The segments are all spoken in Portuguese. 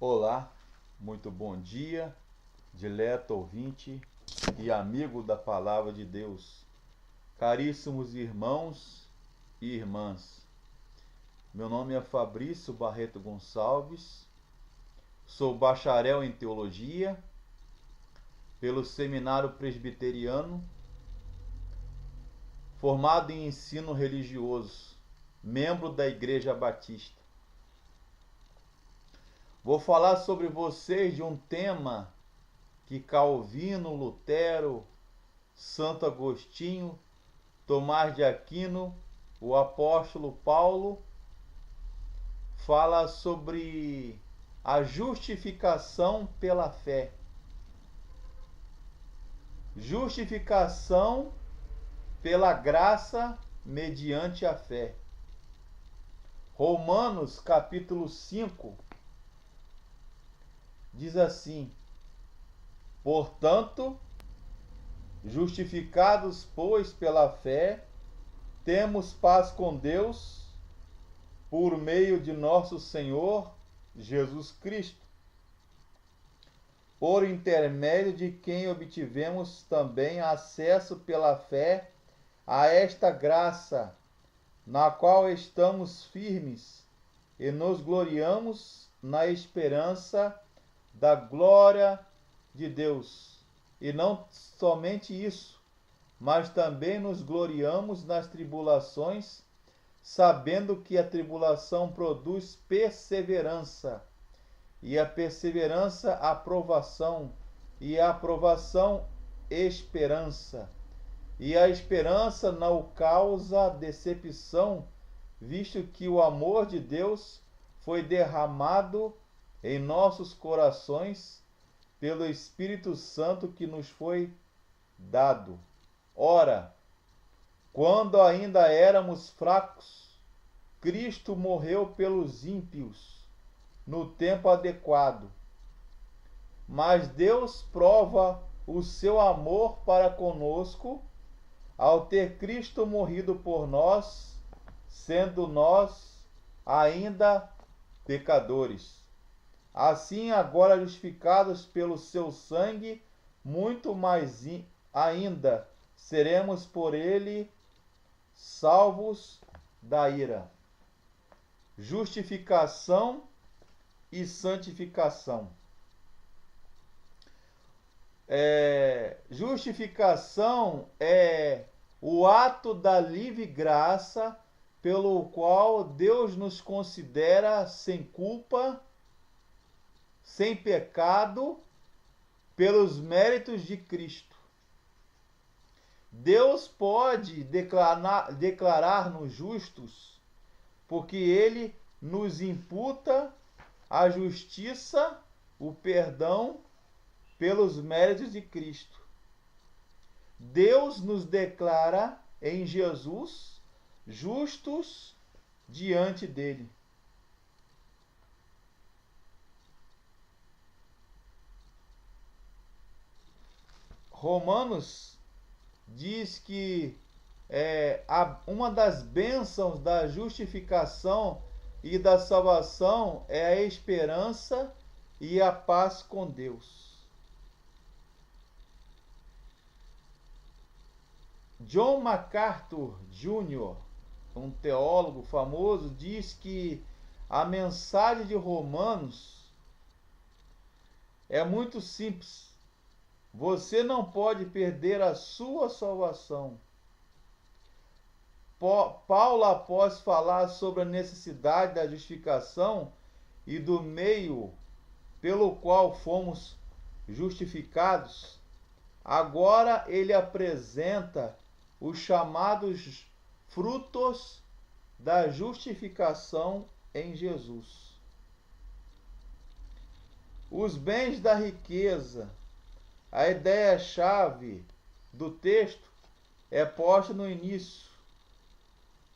Olá, muito bom dia, dileto ouvinte e amigo da Palavra de Deus. Caríssimos irmãos e irmãs, meu nome é Fabrício Barreto Gonçalves, sou bacharel em Teologia pelo Seminário Presbiteriano, formado em ensino religioso, membro da Igreja Batista. Vou falar sobre vocês de um tema que Calvino, Lutero, Santo Agostinho, Tomás de Aquino, o apóstolo Paulo fala sobre a justificação pela fé. Justificação pela graça mediante a fé. Romanos capítulo 5 diz assim: portanto, justificados, pois, pela fé, temos paz com Deus, por meio de nosso Senhor Jesus Cristo, por intermédio de quem obtivemos também acesso pela fé a esta graça, na qual estamos firmes e nos gloriamos na esperança da glória de Deus. E não somente isso, mas também nos gloriamos nas tribulações, sabendo que a tribulação produz perseverança, e a perseverança aprovação, e a aprovação esperança, e a esperança não causa decepção, visto que o amor de Deus foi derramado em nossos corações pelo Espírito Santo que nos foi dado. Ora, quando ainda éramos fracos, Cristo morreu pelos ímpios no tempo adequado. Mas Deus prova o seu amor para conosco ao ter Cristo morrido por nós, sendo nós ainda pecadores. Assim, agora justificados pelo seu sangue, muito mais ainda seremos por ele salvos da ira. Justificação e santificação. Justificação é o ato da livre graça pelo qual Deus nos considera sem culpa, sem pecado, pelos méritos de Cristo. Deus pode declarar-nos justos, porque Ele nos imputa a justiça, o perdão, pelos méritos de Cristo. Deus nos declara em Jesus justos diante dele. Romanos diz que uma das bênçãos da justificação e da salvação é a esperança e a paz com Deus. John MacArthur Jr., um teólogo famoso, diz que a mensagem de Romanos é muito simples. Você não pode perder a sua salvação. Paulo, após falar sobre a necessidade da justificação e do meio pelo qual fomos justificados, agora ele apresenta os chamados frutos da justificação em Jesus. Os bens da riqueza. A ideia-chave do texto é posta no início.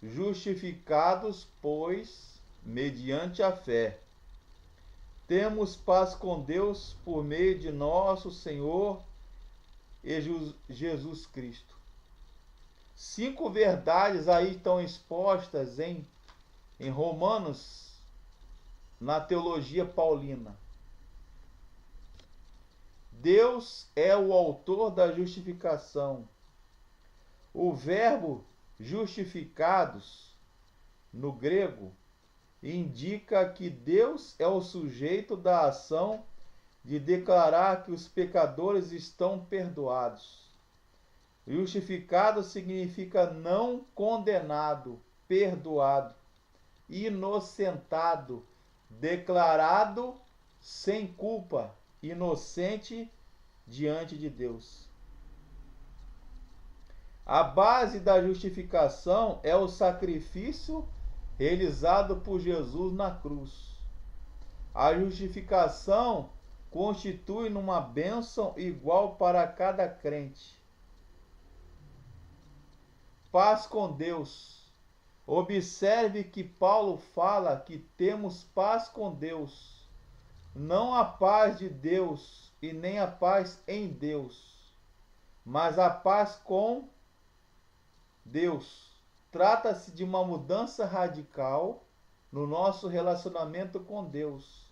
Justificados, pois, mediante a fé, temos paz com Deus por meio de nosso Senhor Jesus Cristo. 5 verdades aí estão expostas em Romanos, na teologia paulina. Deus é o autor da justificação. O verbo justificados, no grego, indica que Deus é o sujeito da ação de declarar que os pecadores estão perdoados. Justificado significa não condenado, perdoado, inocentado, declarado sem culpa, inocente diante de Deus. A base da justificação é o sacrifício realizado por Jesus na cruz. A justificação constitui uma bênção igual para cada crente. Paz com Deus. Observe que Paulo fala que temos paz com Deus, não a paz de Deus e nem a paz em Deus, mas a paz com Deus. Trata-se de uma mudança radical no nosso relacionamento com Deus.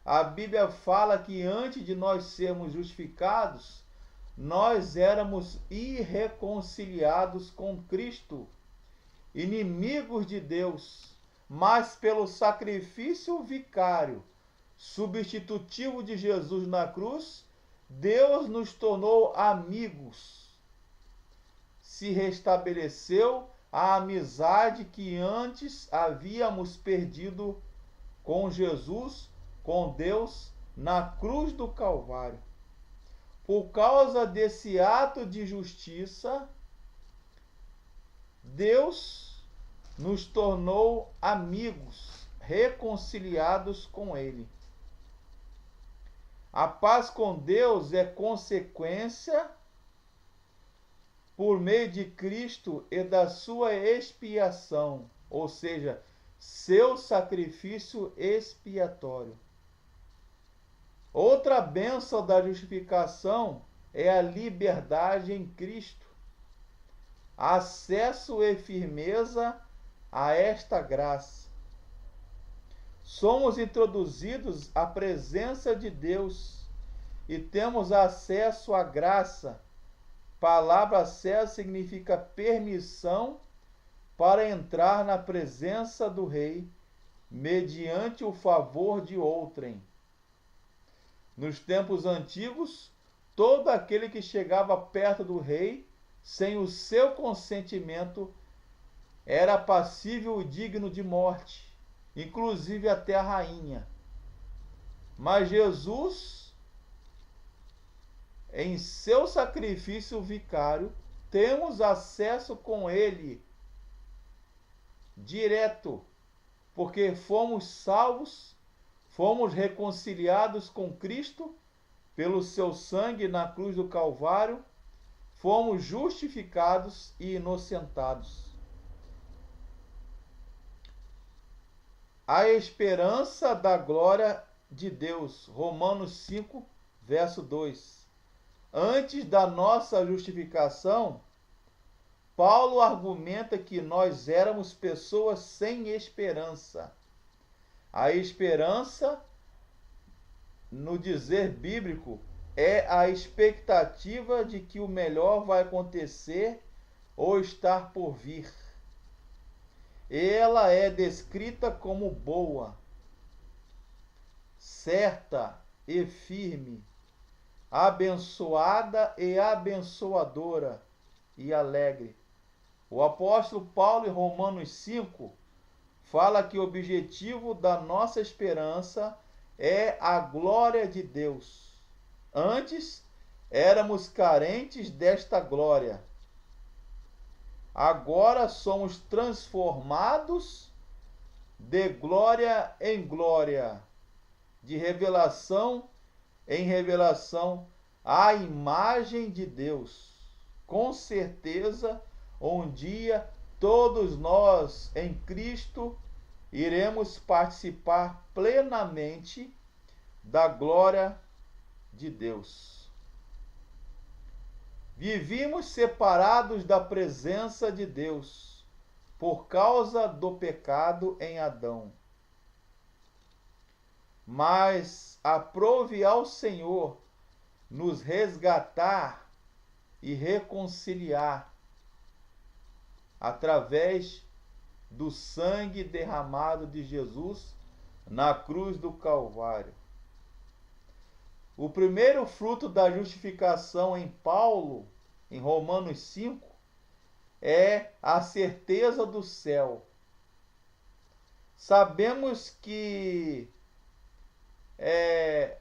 A Bíblia fala que antes de nós sermos justificados, nós éramos irreconciliados com Cristo, inimigos de Deus, mas pelo sacrifício vicário, substitutivo de Jesus na cruz, Deus nos tornou amigos. Se restabeleceu a amizade que antes havíamos perdido com Jesus, com Deus, na cruz do Calvário. Por causa desse ato de justiça, Deus nos tornou amigos, reconciliados com Ele. A paz com Deus é consequência por meio de Cristo e da sua expiação, ou seja, seu sacrifício expiatório. Outra bênção da justificação é a liberdade em Cristo. Acesso e firmeza a esta graça. Somos introduzidos à presença de Deus e temos acesso à graça. Palavra acesso significa permissão para entrar na presença do Rei, mediante o favor de outrem. Nos tempos antigos, todo aquele que chegava perto do rei, sem o seu consentimento, era passível e digno de morte, inclusive até a rainha. Mas Jesus, em seu sacrifício vicário, temos acesso com ele direto, porque fomos salvos, fomos reconciliados com Cristo pelo seu sangue na cruz do Calvário, fomos justificados e inocentados. A esperança da glória de Deus, Romanos 5, verso 2. Antes da nossa justificação, Paulo argumenta que nós éramos pessoas sem esperança. A esperança, no dizer bíblico, é a expectativa de que o melhor vai acontecer ou estar por vir. Ela é descrita como boa, certa e firme, abençoada e abençoadora e alegre. O apóstolo Paulo, em Romanos 5, fala que o objetivo da nossa esperança é a glória de Deus. Antes, éramos carentes desta glória. Agora somos transformados de glória em glória, de revelação em revelação, à imagem de Deus. Com certeza, um dia, todos nós em Cristo iremos participar plenamente da glória de Deus. Vivíamos separados da presença de Deus por causa do pecado em Adão. Mas aprove ao Senhor nos resgatar e reconciliar através do sangue derramado de Jesus na cruz do Calvário. O primeiro fruto da justificação em Paulo, em Romanos 5, é a certeza do céu. Sabemos que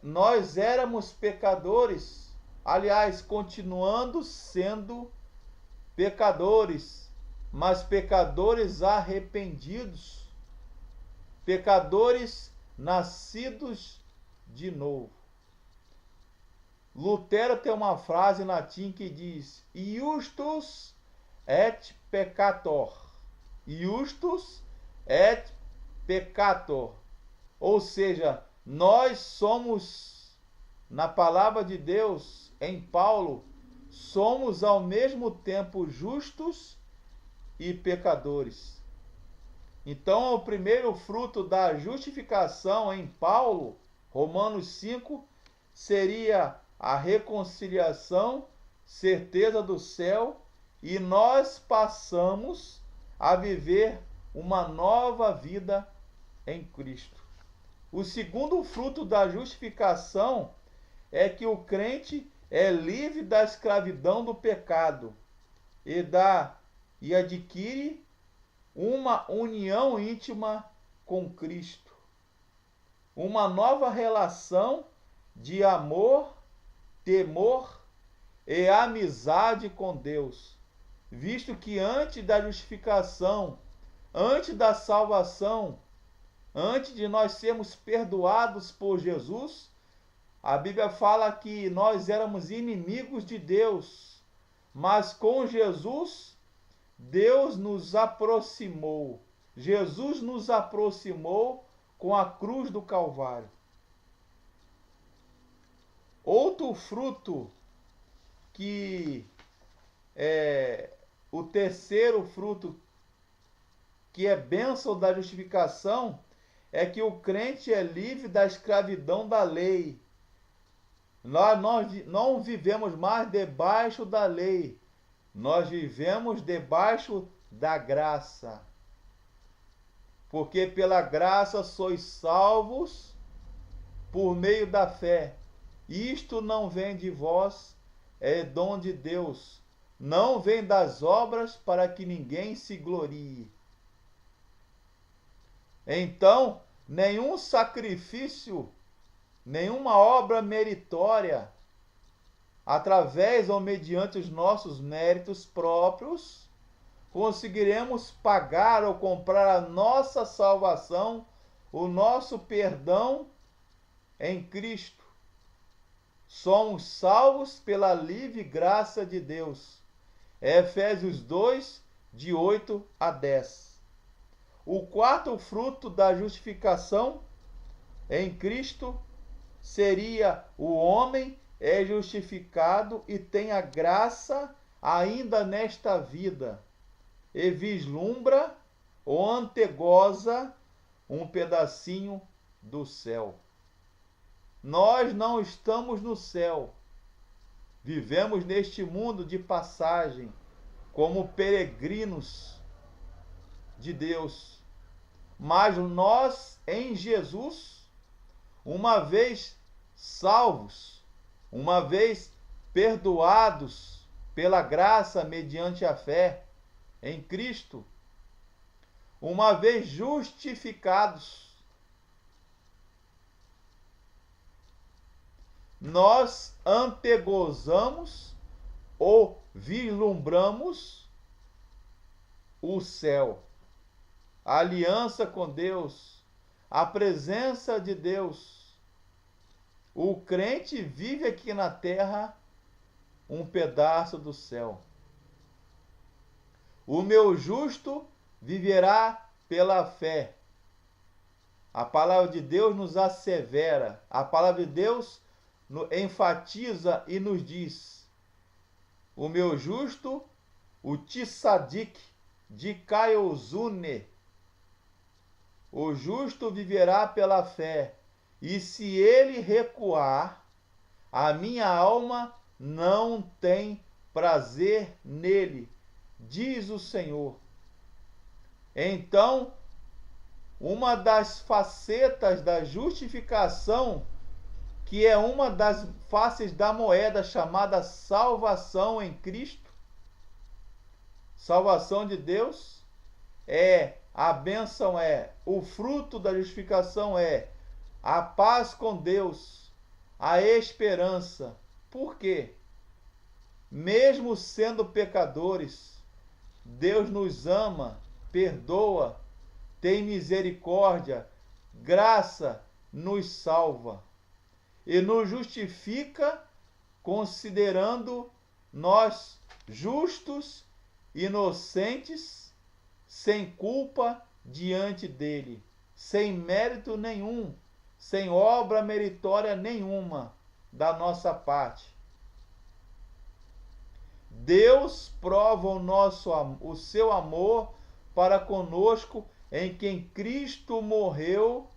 nós éramos pecadores, aliás, continuando sendo pecadores, mas pecadores arrependidos, pecadores nascidos de novo. Lutero tem uma frase em latim que diz: Iustus et peccator. Iustus et peccator. Ou seja, nós somos, na palavra de Deus, em Paulo, somos ao mesmo tempo justos e pecadores. Então, o primeiro fruto da justificação em Paulo, Romanos 5, seria a reconciliação, certeza do céu, e nós passamos a viver uma nova vida em Cristo. O segundo fruto da justificação é que o crente é livre da escravidão do pecado e adquire uma união íntima com Cristo, uma nova relação de amor, temor e amizade com Deus, visto que antes da justificação, antes da salvação, antes de nós sermos perdoados por Jesus, a Bíblia fala que nós éramos inimigos de Deus, mas com Jesus, Deus nos aproximou. Jesus nos aproximou com a cruz do Calvário. Outro fruto que é o terceiro fruto, que é bênção da justificação, é que o crente é livre da escravidão da lei. Nós não vivemos mais debaixo da lei, nós vivemos debaixo da graça. Porque pela graça sois salvos por meio da fé. Isto não vem de vós, é dom de Deus. Não vem das obras para que ninguém se glorie. Então, nenhum sacrifício, nenhuma obra meritória, através ou mediante os nossos méritos próprios, conseguiremos pagar ou comprar a nossa salvação, o nosso perdão em Cristo. Somos salvos pela livre graça de Deus. Efésios 2, de 8 a 10. O quarto fruto da justificação em Cristo seria: o homem é justificado e tem a graça ainda nesta vida, e vislumbra ou antegoza um pedacinho do céu. Nós não estamos no céu, vivemos neste mundo de passagem, como peregrinos de Deus. Mas nós, em Jesus, uma vez salvos, uma vez perdoados pela graça mediante a fé em Cristo, uma vez justificados, nós antegozamos ou vislumbramos o céu, a aliança com Deus, a presença de Deus. O crente vive aqui na terra um pedaço do céu. O meu justo viverá pela fé. A palavra de Deus nos assevera, a palavra de Deus enfatiza e nos diz: o meu justo, o Tissadik de Caiozune, o justo viverá pela fé, e se ele recuar, A minha alma não tem prazer nele, diz o Senhor. Então, uma das facetas da justificação, que é uma das faces da moeda chamada salvação em Cristo, salvação de Deus, a bênção, o fruto da justificação é a paz com Deus, a esperança. Por quê? Mesmo sendo pecadores, Deus nos ama, perdoa, tem misericórdia, graça, nos salva e nos justifica, considerando nós justos, inocentes, sem culpa diante dele, sem mérito nenhum, sem obra meritória nenhuma da nossa parte. Deus prova o seu amor para conosco em quem Cristo morreu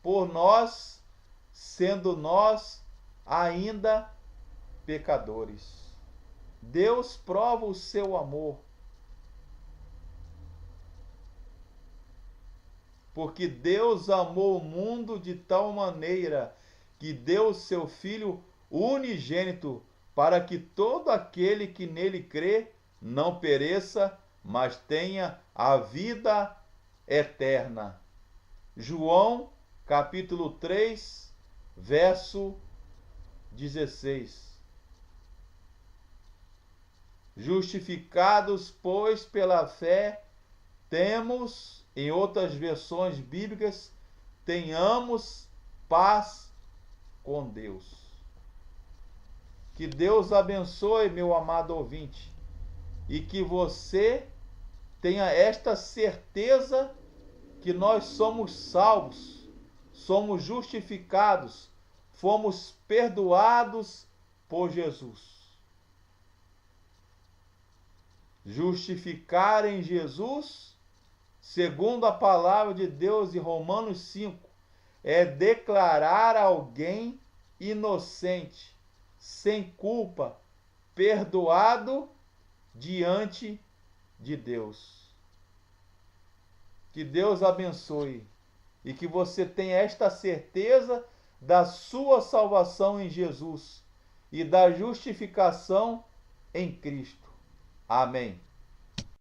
por nós, sendo nós ainda pecadores. Deus prova o seu amor, porque Deus amou o mundo de tal maneira que deu seu Filho unigênito, para que todo aquele que nele crê não pereça, mas tenha a vida eterna. João, capítulo 3, verso 16. Justificados, pois, pela fé, temos, em outras versões bíblicas, tenhamos paz com Deus. Que Deus abençoe, meu amado ouvinte, e que você tenha esta certeza que nós somos salvos, somos justificados, fomos perdoados por Jesus. Justificar em Jesus, segundo a palavra de Deus em Romanos 5, é declarar alguém inocente, sem culpa, perdoado diante de Deus. Que Deus abençoe e que você tenha esta certeza da sua salvação em Jesus e da justificação em Cristo. Amém.